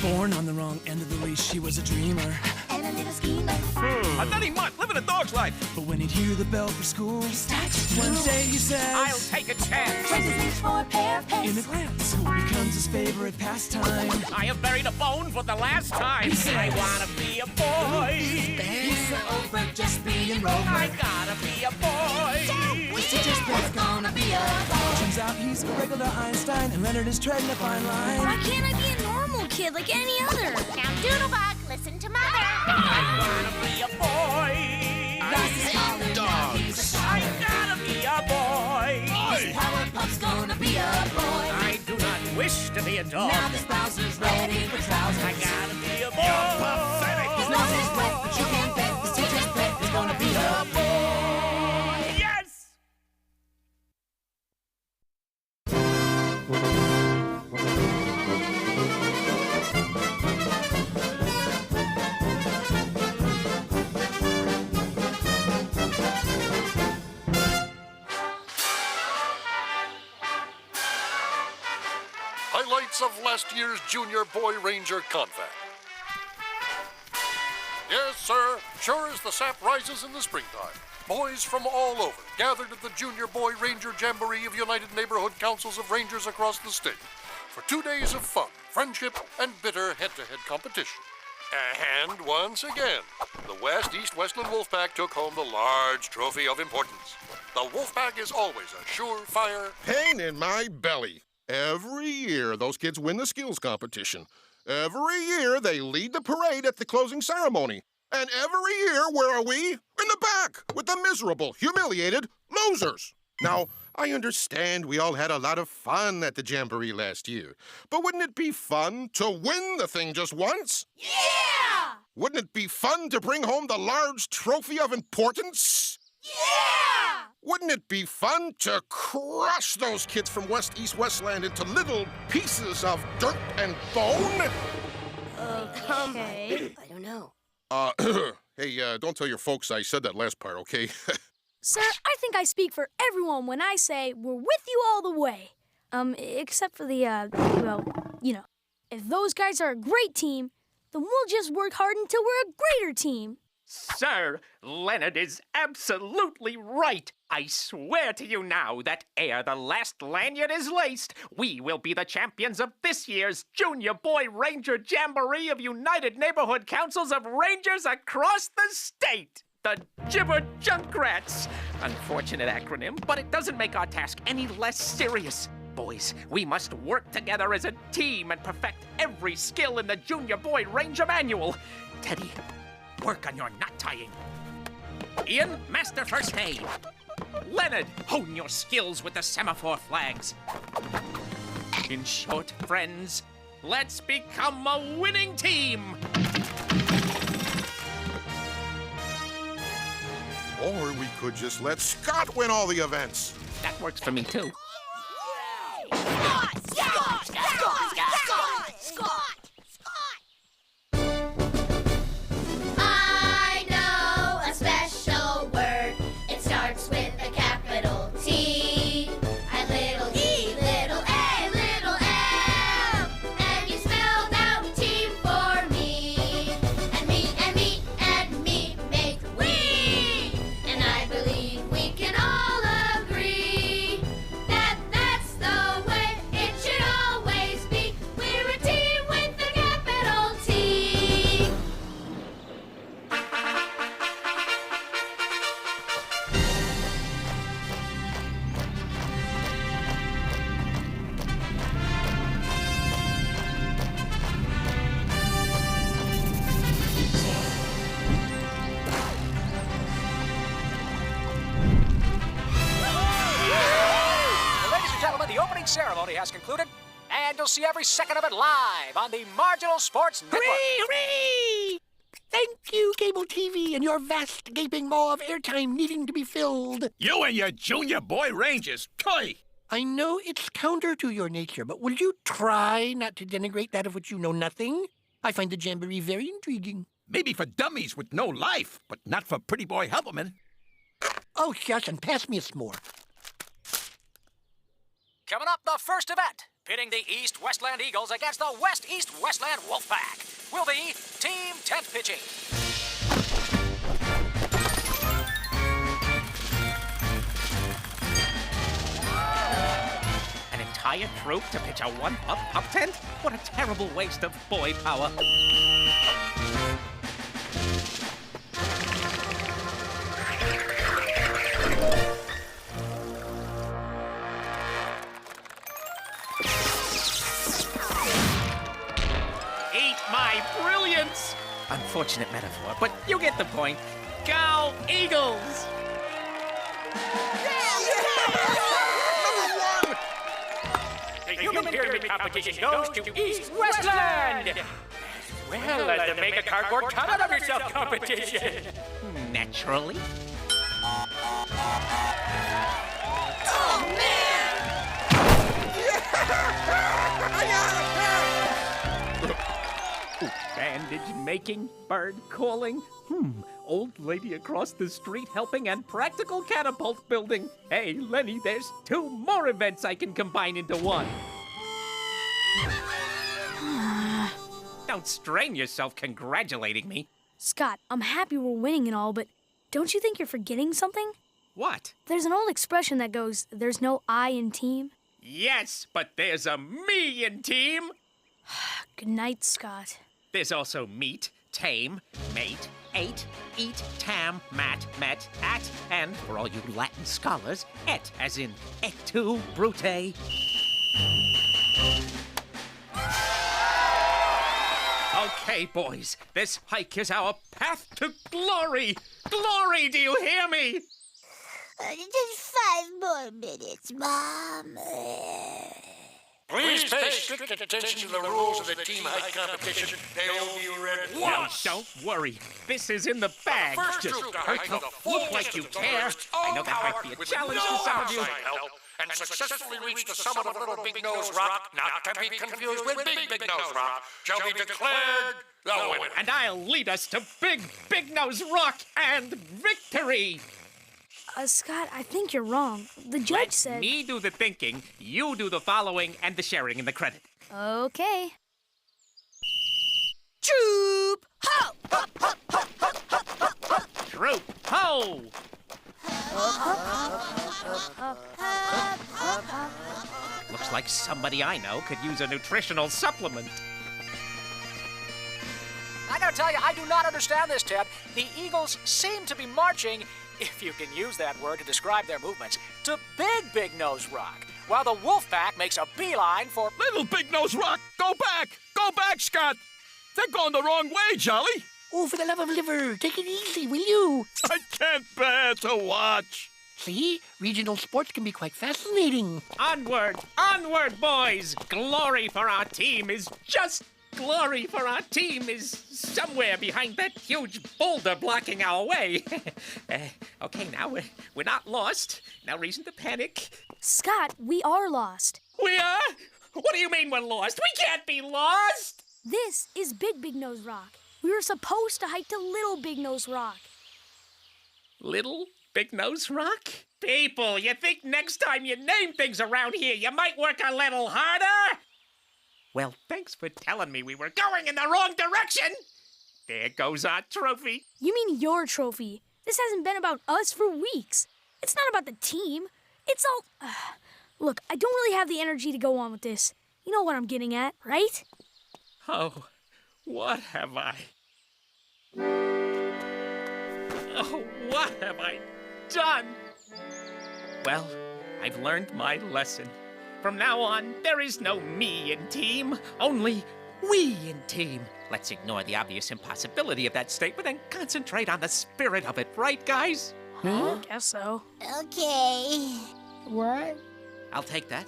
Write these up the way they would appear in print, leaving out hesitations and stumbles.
Born on the wrong end of the leash, she was a dreamer. And a little schemer. A nutty mutt living a dog's life. But when he'd hear the bell for school, He starts to one drool. day he says, I'll take a chance. Trades his leash for a pair of in a pants. glance, who becomes his favorite pastime. I have buried a bone for the last time. I wanna be a boy. He's over just being Rover. I gotta be a boy. We suggest there's gonna be a boy. Turns out he's a regular Einstein, and Leonard is treading a fine line. Why can't I be a normal kid like any other? Now, Doodlebug, listen to Mother. I wanna be a boy. Lost his father, now he's a I star. gotta be a boy. Powerpuff's gonna be a boy. I do not wish to be a dog. Now this Bowser's ready for trousers. I gotta be a boy. His nose is wet, but you can bet his teacher's pet is gonna be a boy. Yes! Highlights of last year's Junior Boy Ranger Confab. Yes, sir. Sure as the sap rises in the springtime, boys from all over gathered at the Junior Boy Ranger Jamboree of United Neighborhood Councils of Rangers across the state for 2 days of fun, friendship, and bitter head-to-head competition. And once again, the West East Westland Wolfpack took home the large trophy of importance. The Wolfpack is always a surefire. Pain in my belly. Every year, those kids win the skills competition. Every year, they lead the parade at the closing ceremony. And every year, where are we? In the back, with the miserable, humiliated losers. Now, I understand we all had a lot of fun at the Jamboree last year. But wouldn't it be fun to win the thing just once? Yeah! Wouldn't it be fun to bring home the large trophy of importance? Yeah! Wouldn't it be fun to crush those kids from West East Westland into little pieces of dirt and bone? Okay. I don't know. Hey, don't tell your folks I said that last part, okay? Sir, I think I speak for everyone when I say we're with you all the way. Except for the, well, you know, if those guys are a great team, then we'll just work hard until we're a greater team. Sir, Leonard is absolutely right. I swear to you now that ere the last lanyard is laced, we will be the champions of this year's Junior Boy Ranger Jamboree of United Neighborhood Councils of Rangers across the state. The Gibber Junkrats. Unfortunate acronym, but it doesn't make our task any less serious. Boys, we must work together as a team and perfect every skill in the Junior Boy Ranger Manual. Teddy, work on your knot tying. Ian, master first aid. Leonard, hone your skills with the semaphore flags. In short, friends, let's become a winning team. Or we could just let Scott win all the events. That works for me, too. I know a special word. It starts with a capital T. And little E, little A, little L. And you spelled out team for me. And me, and me, and me make we. And I believe we can all agree that that's the way it should always be. We're a team with a capital T. Ladies and gentlemen, the opening ceremony has concluded, and you'll see every second of it live on the Marginal Sports Network. Hooray! Thank you, cable TV, and your vast gaping maw of airtime needing to be filled. You and your Junior Boy Rangers, toy! I know it's counter to your nature, but will you try not to denigrate that of which you know nothing? I find the Jamboree very intriguing. Maybe for dummies with no life, but not for pretty boy Helperman. Oh, shush, and pass me a s'more. Coming up, the first event, pitting the East Westland Eagles against the West East Westland Wolfpack, will be Team Tent Pitching. An entire troop to pitch a one-pup tent? What a terrible waste of boy power. Eat my brilliance! Unfortunate metaphor, but you get the point. Go Eagles! The Human Pyramid Competition goes to East Westland! As well as the Make a Cardboard Cutout of Yourself competition! Naturally. Bandage making, bird calling. Old lady across the street helping and practical catapult building. Hey, Lenny, there's 2 more events I can combine into one. Don't strain yourself congratulating me. Scott, I'm happy we're winning and all, but don't you think you're forgetting something? What? There's an old expression that goes, there's no I in team. Yes, but there's a me in team. Good night, Scott. There's also meet, tame, mate, ate, eat, tam, mat, met, at, and for all you Latin scholars, et, as in et tu, brute. Okay, boys, this hike is our path to glory. Glory, do you hear me? Just 5 more minutes, Mom. Please pay strict attention to the rules of the team hike competition. They'll be read Now, don't worry. This is in the bag. Just look like you care. I know that might be a challenge for some of you. And successfully reach the summit of Little Big Nose Rock, not to be confused with Big Nose Rock, shall be declared the winner. And I'll lead us to Big Nose Rock and victory. Scott, I think you're wrong. The judge Let said... me do the thinking, you do the following, and the sharing in the credit. Okay. Troop! Ho! Troop, ho! Looks like somebody I know could use a nutritional supplement. I gotta tell you, I do not understand this, Ted. The Eagles seem to be marching, if you can use that word to describe their movements, to Big Nose Rock, while the Wolfpack makes a beeline for Little Big Nose Rock, go back! Go back, Scott! They're going the wrong way, Jolly! Oh, for the love of liver, take it easy, will you? I can't bear to watch! See, regional sports can be quite fascinating. Onward, onward, boys! Glory for our team is just glory for our team is somewhere behind that huge boulder blocking our way. Okay, now we're not lost. No reason to panic. Scott, we are lost. We are? What do you mean we're lost? We can't be lost! This is Big Nose Rock. We were supposed to hike to Little Big Nose Rock. Little Big Nose Rock? People, you think next time you name things around here, you might work a little harder? Well, thanks for telling me we were going in the wrong direction. There goes our trophy. You mean your trophy? This hasn't been about us for weeks. It's not about the team. It's all... Look, I don't really have the energy to go on with this. You know what I'm getting at, right? Oh, what have I... Oh, what have I done? Well, I've learned my lesson. From now on, there is no me in team, only we in team. Let's ignore the obvious impossibility of that statement and concentrate on the spirit of it, right, guys? I guess so. Okay. What? I'll take that.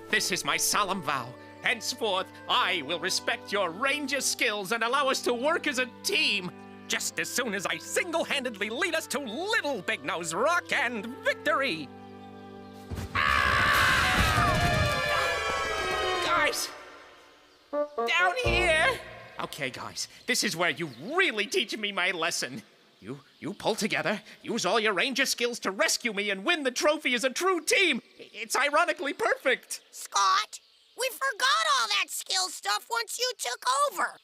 This is my solemn vow. Henceforth, I will respect your ranger skills and allow us to work as a team. Just as soon as I single-handedly lead us to Little Big Nose Rock and victory. Guys! Down here! Okay, guys, this is where you really teach me my lesson. You pull together, use all your ranger skills to rescue me and win the trophy as a true team. It's ironically perfect. Scott, We forgot all that skill stuff once you took over.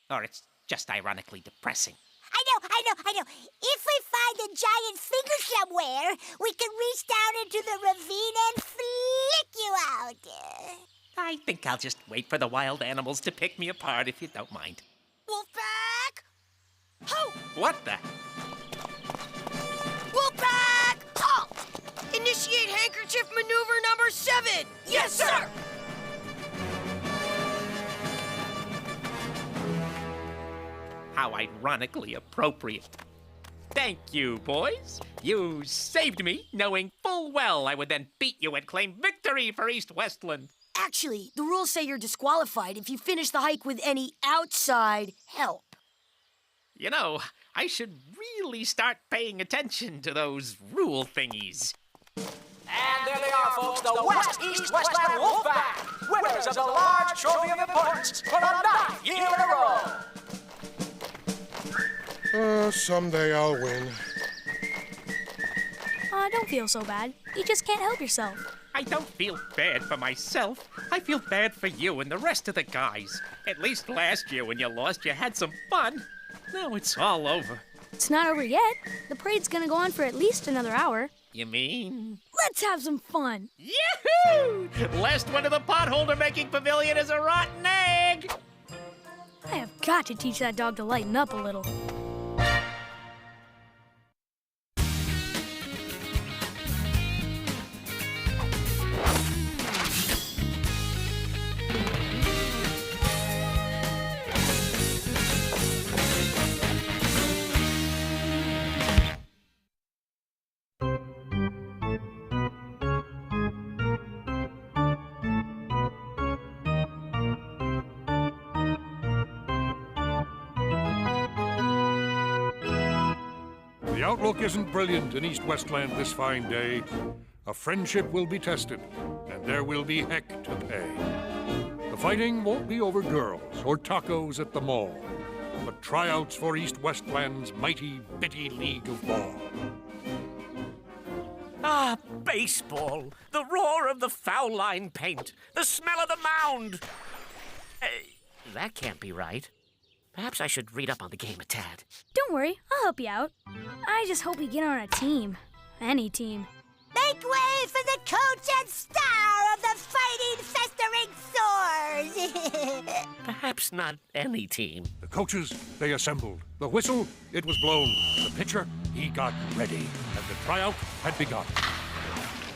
Or it's just ironically depressing. I know. If we find a giant finger somewhere, we can reach down into the ravine and flick you out. I think I'll just wait for the wild animals to pick me apart if you don't mind. Wolfpack! Ho! What the? Wolfpack! Halt! Initiate handkerchief maneuver number 7! Yes, sir! How ironically appropriate. Thank you, boys. You saved me, knowing full well I would then beat you and claim victory for East Westland. Actually, the rules say you're disqualified if you finish the hike with any outside help. You know, I should really start paying attention to those rule thingies. And there they are, folks, the West East Westland Wolfpack, winners of the large trophy of importance for the 9th year in a row. Someday I'll win. Don't feel so bad. You just can't help yourself. I don't feel bad for myself. I feel bad for you and the rest of the guys. At least last year when you lost, you had some fun. Now it's all over. It's not over yet. The parade's gonna go on for at least another hour. You mean? Let's have some fun. Yahoo! Last one of the potholder-making pavilion is a rotten egg! I have got to teach that dog to lighten up a little. The outlook isn't brilliant in East Westland this fine day. A friendship will be tested, and there will be heck to pay. The fighting won't be over girls or tacos at the mall, but tryouts for East Westland's mighty, bitty league of ball. Ah, baseball. The roar of the foul line paint. The smell of the mound. That can't be right. Perhaps I should read up on the game a tad. Don't worry, I'll help you out. I just hope we get on a team. Any team. Make way for the coach and star of the Fighting Festering Sores! Perhaps not any team. The coaches, they assembled. The whistle, it was blown. The pitcher, he got ready. And the tryout had begun.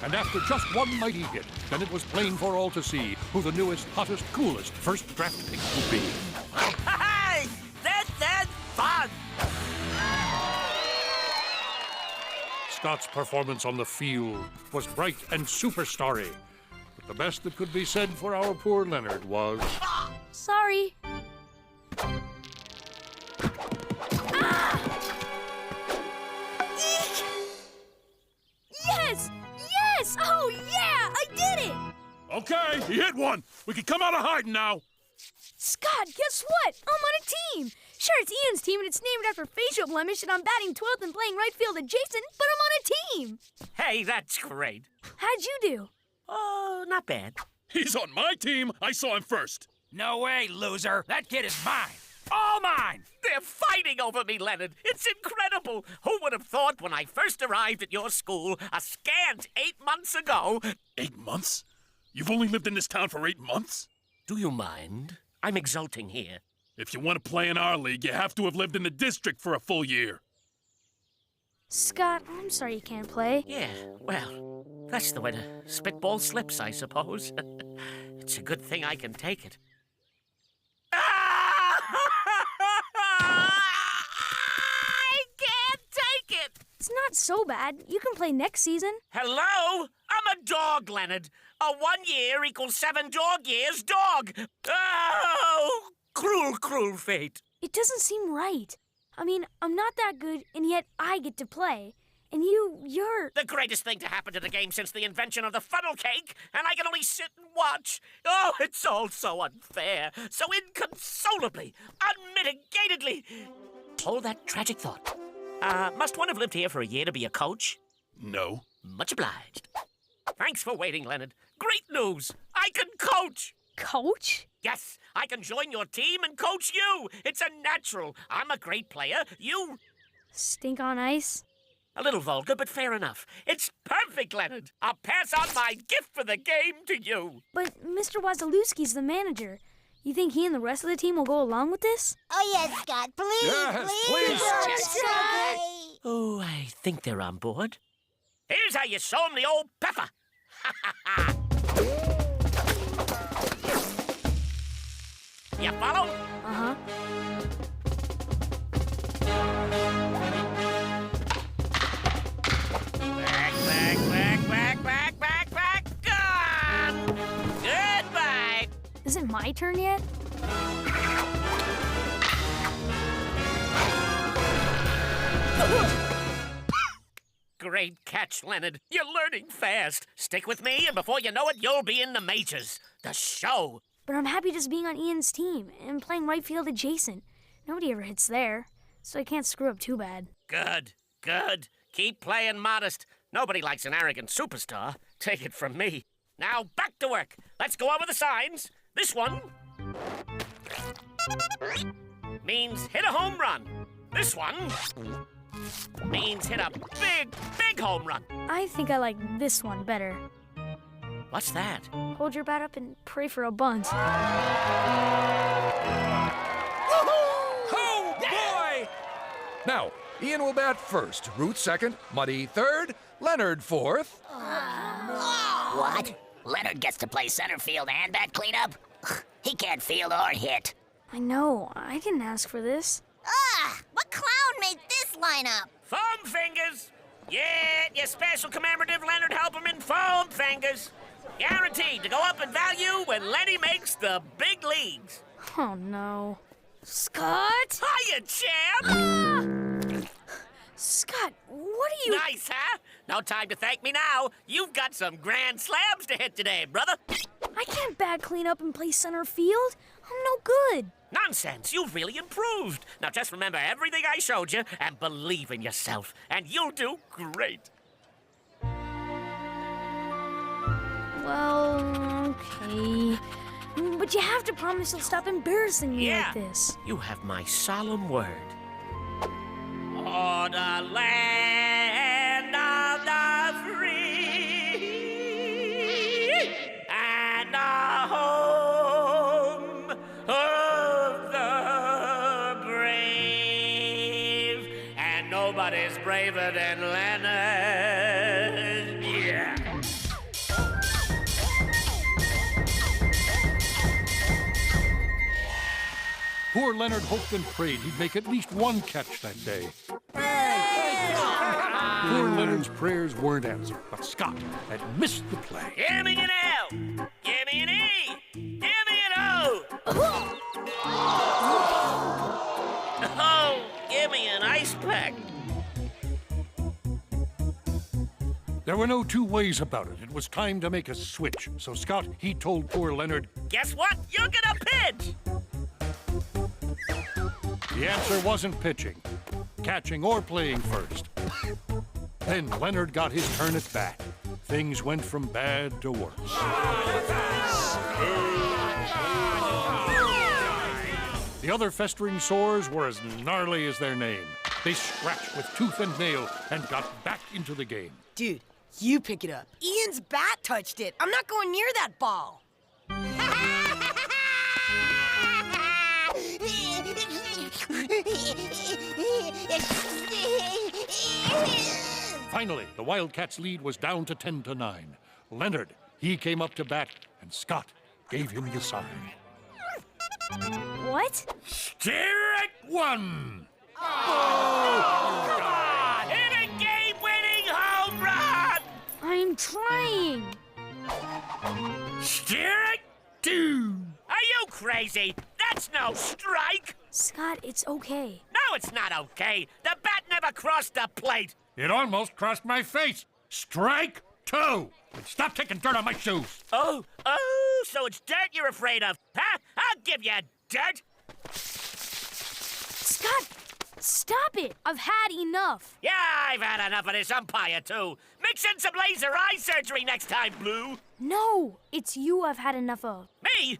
And after just one mighty hit, then it was plain for all to see who the newest, hottest, coolest first draft pick would be. Hey! That's fun! Scott's performance on the field was bright and superstarry. But the best that could be said for our poor Leonard was... Sorry. Eek! Yes! Yes! Oh, yeah! I did it! Okay, he hit one. We can come out of hiding now. Scott, guess what? I'm on a team. Sure, it's Ian's team and it's named after facial blemish and I'm batting 12th and playing right field adjacent, but I'm on a team. Hey, that's great. How'd you do? Oh, not bad. He's on my team. I saw him first. No way, loser. That kid is mine. All mine. They're fighting over me, Leonard. It's incredible. Who would have thought when I first arrived at your school a scant 8 months ago... 8 months? You've only lived in this town for 8 months? Do you mind? I'm exulting here. If you want to play in our league, you have to have lived in the district for a full year. Scott, I'm sorry you can't play. Yeah, well, that's the way to spitball slips, I suppose. It's a good thing I can take it. I can't take it! It's not so bad. You can play next season. Hello? I'm a dog, Leonard. A 1 year equals 7 dog years dog. Oh, cruel, cruel fate. It doesn't seem right. I mean, I'm not that good, and yet I get to play. And you're... The greatest thing to happen to the game since the invention of the funnel cake, and I can only sit and watch. Oh, it's all so unfair, so inconsolably, unmitigatedly. Hold that tragic thought. Must one have lived here for a year to be a coach? No. Much obliged. Thanks for waiting, Leonard. Great news! I can coach! Coach? Yes, I can join your team and coach you. It's a natural. I'm a great player. You... Stink on ice? A little vulgar, but fair enough. It's perfect, Leonard. I'll pass on my gift for the game to you. But Mr. Wasilewski's the manager. You think he and the rest of the team will go along with this? Oh, yes, Scott. Please, Yes, please. Scott. Oh, I think they're on board. Here's how you show 'em the old pepper. You follow? Uh-huh. Back. Gone! Goodbye! Is it my turn yet? Great catch, Leonard. You're learning fast. Stick with me, and before you know it, you'll be in the majors. The show. But I'm happy just being on Ian's team and playing right field adjacent. Nobody ever hits there, so I can't screw up too bad. Good. Keep playing modest. Nobody likes an arrogant superstar. Take it from me. Now, back to work. Let's go over the signs. This one means hit a home run. This one means hit a big home run. I think I like this one better. What's that? Hold your bat up and pray for a bunt. Oh, boy! Now, Ian will bat first, Ruth second, Muddy third, Leonard fourth. What? Leonard gets to play center field and bat cleanup? He can't field or hit. I know. I didn't ask for this. What clown made this lineup? Foam fingers. Yeah, your special commemorative Leonard Helperman foam fingers. Guaranteed to go up in value when Lenny makes the big leagues. Oh, no. Scott? Hiya, champ! Scott, what are you... Nice, huh? No time to thank me now. You've got some grand slams to hit today, brother. I can't bat clean up and play center field. I'm no good. Nonsense. You've really improved. Now just remember everything I showed you and believe in yourself, and you'll do great. Well, okay. But you have to promise you'll stop embarrassing me like this. You have my solemn word. Oh, the land of the free and the home of the brave, and nobody's braver than Leonard. Yeah. Poor Leonard hoped and prayed he'd make at least one catch that day. Poor Leonard's prayers weren't answered, but Scott had missed the play. Give me an L. Give me an E. Give me an O. Oh, give me an ice pack. There were no two ways about it. It was time to make a switch. So Scott, he told poor Leonard, Guess what? You're gonna pitch. the answer wasn't pitching, catching, or playing first. Then Leonard got his turn at bat. Things went from bad to worse. The other festering sores were as gnarly as their name. They scratched with tooth and nail and got back into the game. Dude, you pick it up. Ian's bat touched it. I'm not going near that ball. Finally, the Wildcats' lead was down to 10-9. Leonard, he came up to bat, and Scott gave him the sign. What? Strike one! Oh, come on! Hit a game-winning home run! I'm trying. Strike two! Are you crazy? That's no strike! Scott, it's okay. No, it's not okay. The bat never crossed the plate. It almost crossed my face. Strike two! And stop kicking dirt on my shoes. Oh, so it's dirt you're afraid of, huh? I'll give you dirt. Scott, stop it. I've had enough. Yeah, I've had enough of this umpire, too. Me Mix in some laser eye surgery next time, Blue. No, it's you I've had enough of. Me?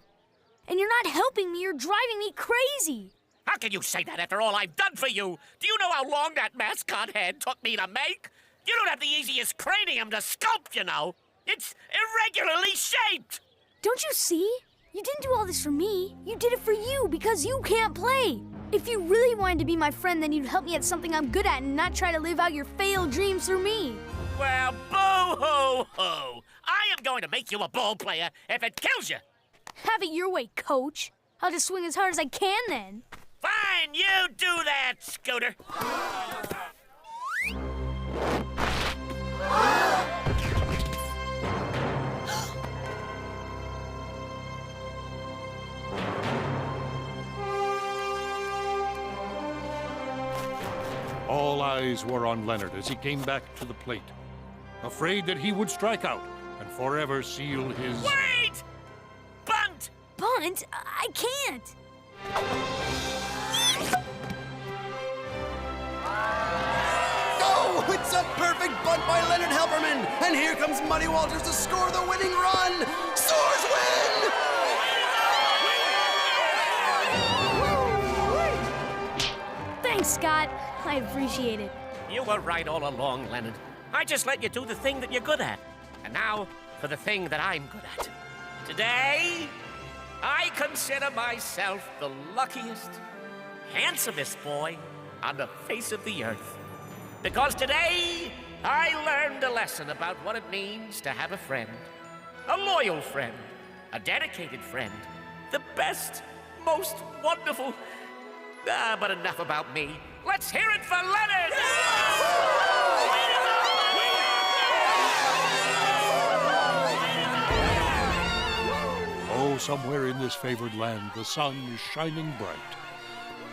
And you're not helping me, you're driving me crazy. How can you say that after all I've done for you? Do you know how long that mascot head took me to make? You don't have the easiest cranium to sculpt, you know. It's irregularly shaped. Don't you see? You didn't do all this for me. You did it for you because you can't play. If you really wanted to be my friend, then you'd help me at something I'm good at and not try to live out your failed dreams through me. Well, boo-hoo-hoo. I am going to make you a ball player if it kills you. Have it your way, coach. I'll just swing as hard as I can then. Fine, you do that, Scooter. All eyes were on Leonard as he came back to the plate, afraid that he would strike out and forever seal his... Wait! Bunt! Bunt? I can't. Oh, it's a perfect bunt by Leonard Helperman. And here comes Muddy Walters to score the winning run. Soars win! Thanks, Scott. I appreciate it. You were right all along, Leonard. I just let you do the thing that you're good at. And now for the thing that I'm good at. Today, I consider myself the luckiest, handsomest boy on the face of the earth. Because today, I learned a lesson about what it means to have a friend. A loyal friend. A dedicated friend. The best, most wonderful... but enough about me. Let's hear it for Leonard! Oh, somewhere in this favored land, the sun is shining bright.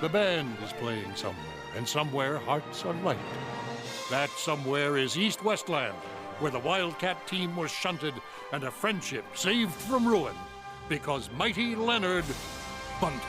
The band is playing somewhere, and somewhere hearts are light. That somewhere is East Westland, where the Wildcat team was shunted and a friendship saved from ruin because mighty Leonard bunted.